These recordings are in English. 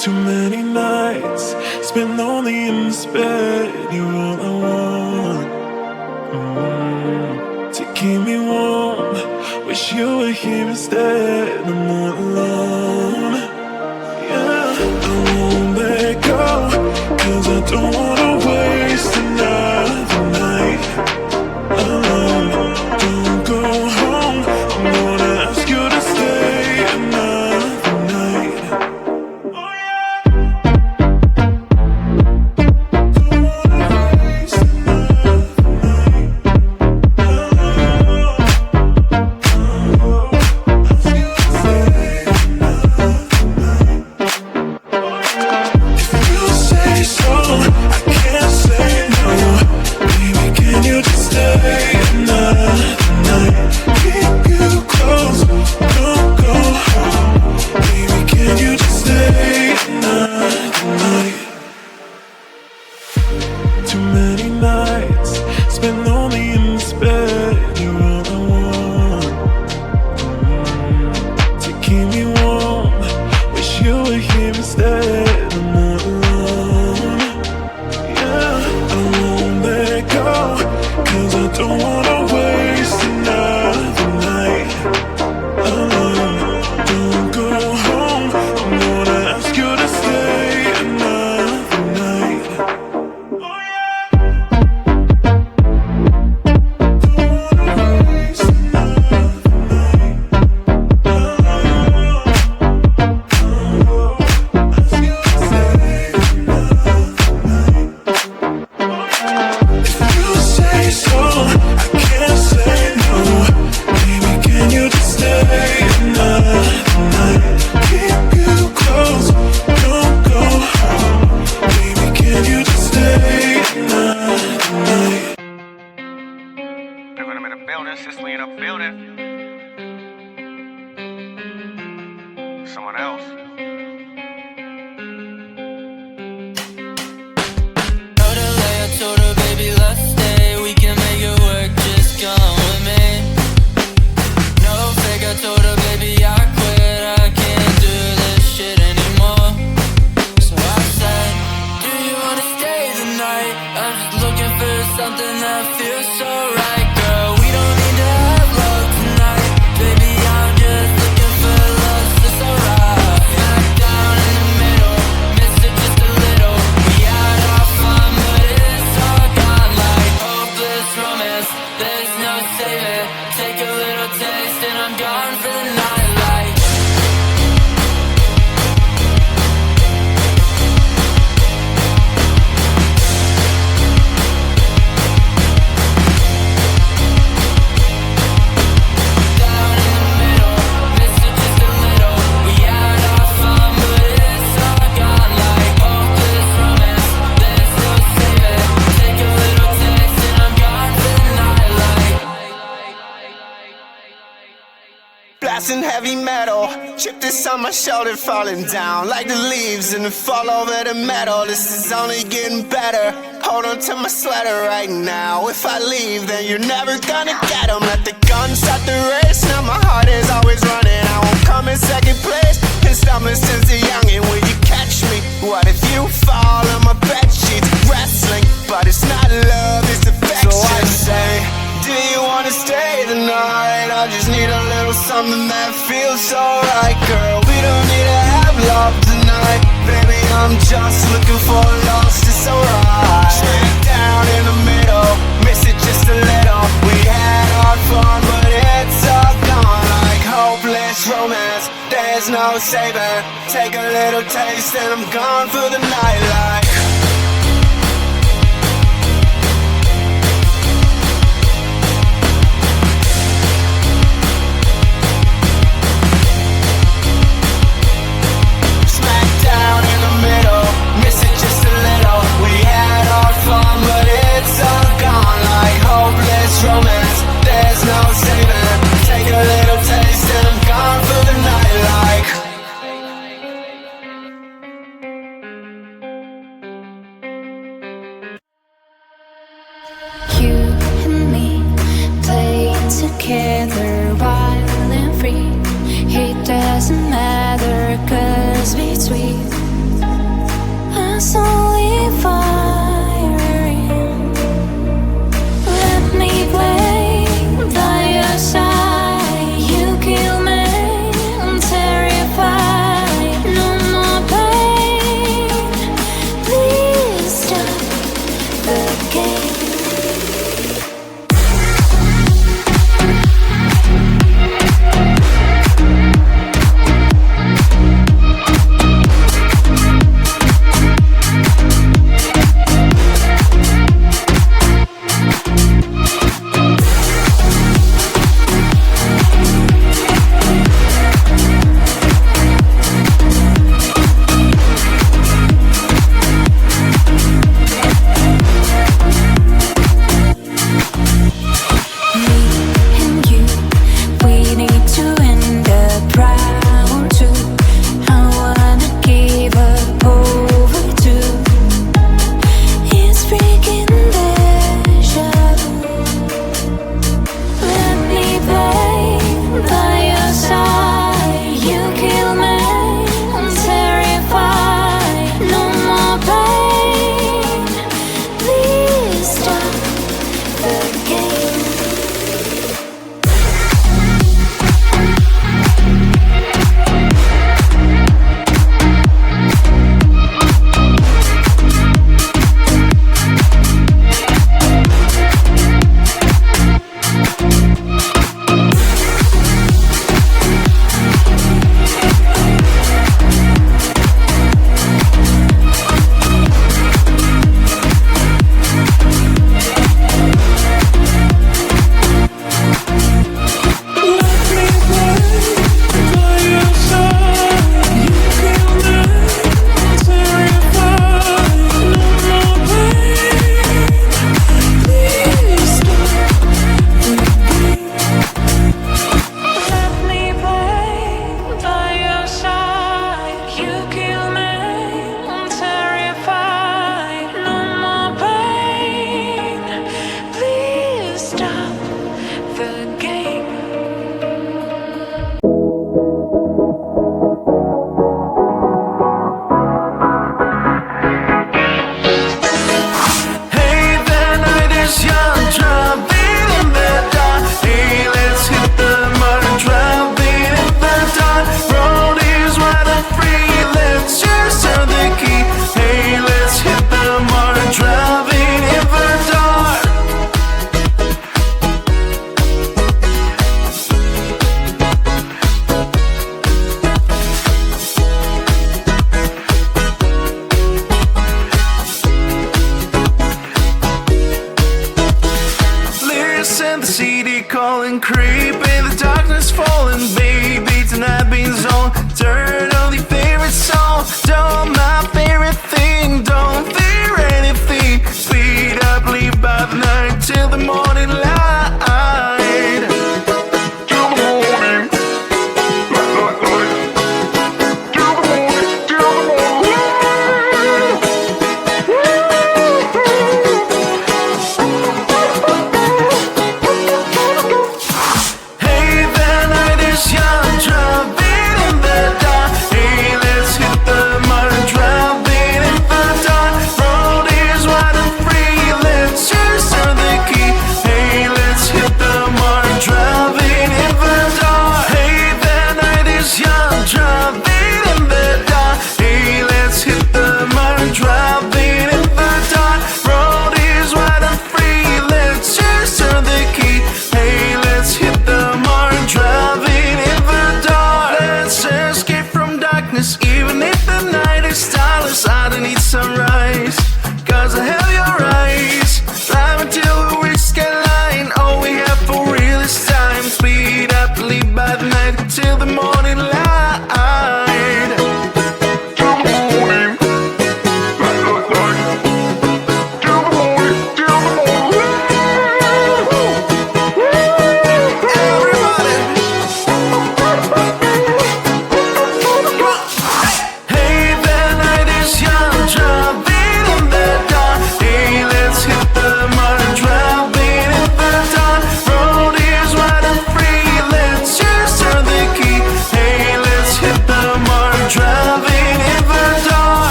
Too many nights spent lonely in this bed. You're all I want, to keep me warm. Wish you were here instead. I'm not alone. Yeah, I won't let go, 'cause I don't wanna waste another night alone. Don't go home, I'm gonna ask you to stay another night. Too many nights spent lonely in this bed. You're all I want, to keep me warm. Wish you were here instead. I'm not alone. Yeah, I won't let go, 'cause I don't wanna waste another night alone. Don't go home, I'm gonna ask you to stay another night. Consistently in a building. Someone else. Told her, I told her, baby, let's stay. We can make it work, just come with me. No fake, I told her, baby, I quit. I can't do this shit anymore. So I said, do you wanna stay the night? I'm just looking for something that feels so right, girl. We don't need to have love tonight, baby, I'm just looking for love, so it's alright. Back down in the middle, missed it just a little. We had our fun, but it's all gone like hopeless romance. There's no saving, take a little taste and I'm gone for the night like. Blasting heavy metal, chip this on my shoulder, falling down like the leaves in the fall over the metal. This is only getting better. Hold on to my sweater right now. If I leave, then you're never gonna get 'em. Let the gun start the race. Now my heart is always running. I won't come in second place. Been stumbling since a youngin'. Will you catch me? What if you fall on my bed sheets? Wrestling, but it's not love, it's affection. So I say, do you wanna stay the night? I just need a little something that feels so right, girl. We don't need to have love tonight, baby, I'm just looking for love, it's alright. Straight down in the middle, miss it just a little. We had our fun, but it's all gone like hopeless romance. There's no saving, take a little taste and I'm gone for the night like. Gone for the night like.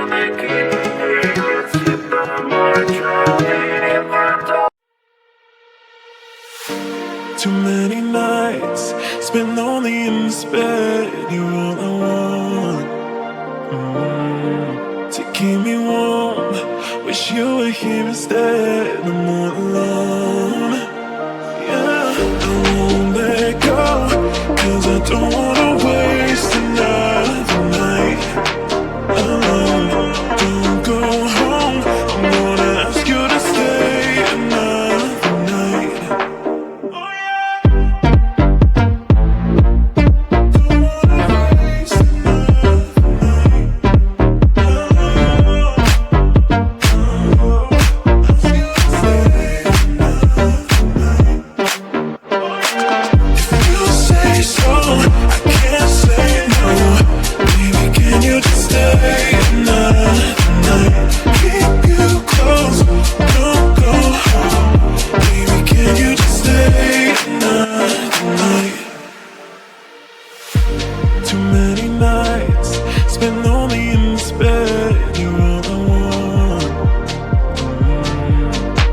Too many nights spent lonely in this bed. You're all I want. To keep me warm, wish you were here instead. I'm not alone. Yeah, I won't let go, 'cause I don't wanna waste another night alone. Don't go home, I'm gonna ask you to stay another night. Oh yeah. Don't wanna waste another night alone. Ask you to stay another night. If you say so, I can't say no. Baby, can you just stay another night? Keep you close, don't go home. Baby, can you just stay another night? Too many nights spent lonely in this bed. You're all I want.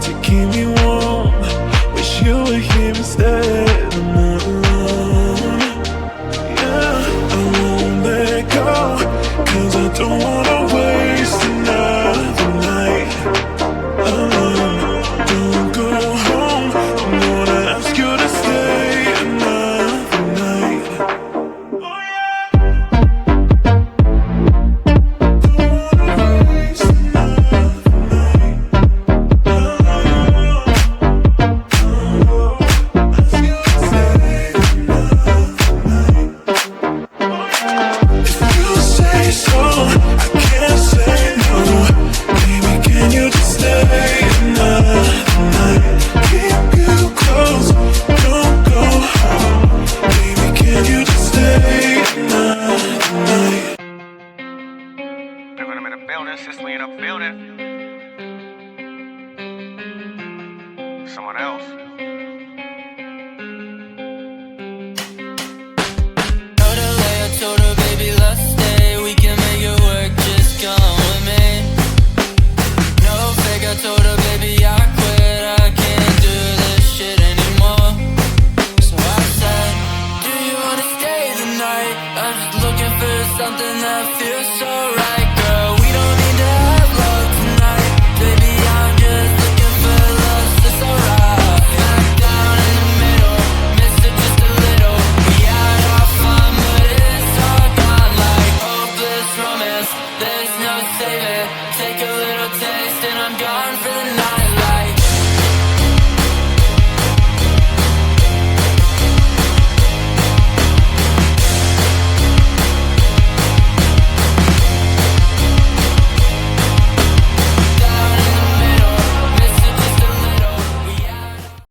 To keep me warm, wish you were here instead. I'm not alone. Yeah, I won't let go, 'cause I don't wanna waste another night alone. Don't go home, I'm gonna ask you to stay another night. Oh yeah. Don't wanna waste another night alone. Ask you to stay another night. If you say so, I can't say no. Baby, can you just stay another night? Keep you close, don't go home. Baby, can you just stay another night? Living in a building, Sicily in a building. Someone else.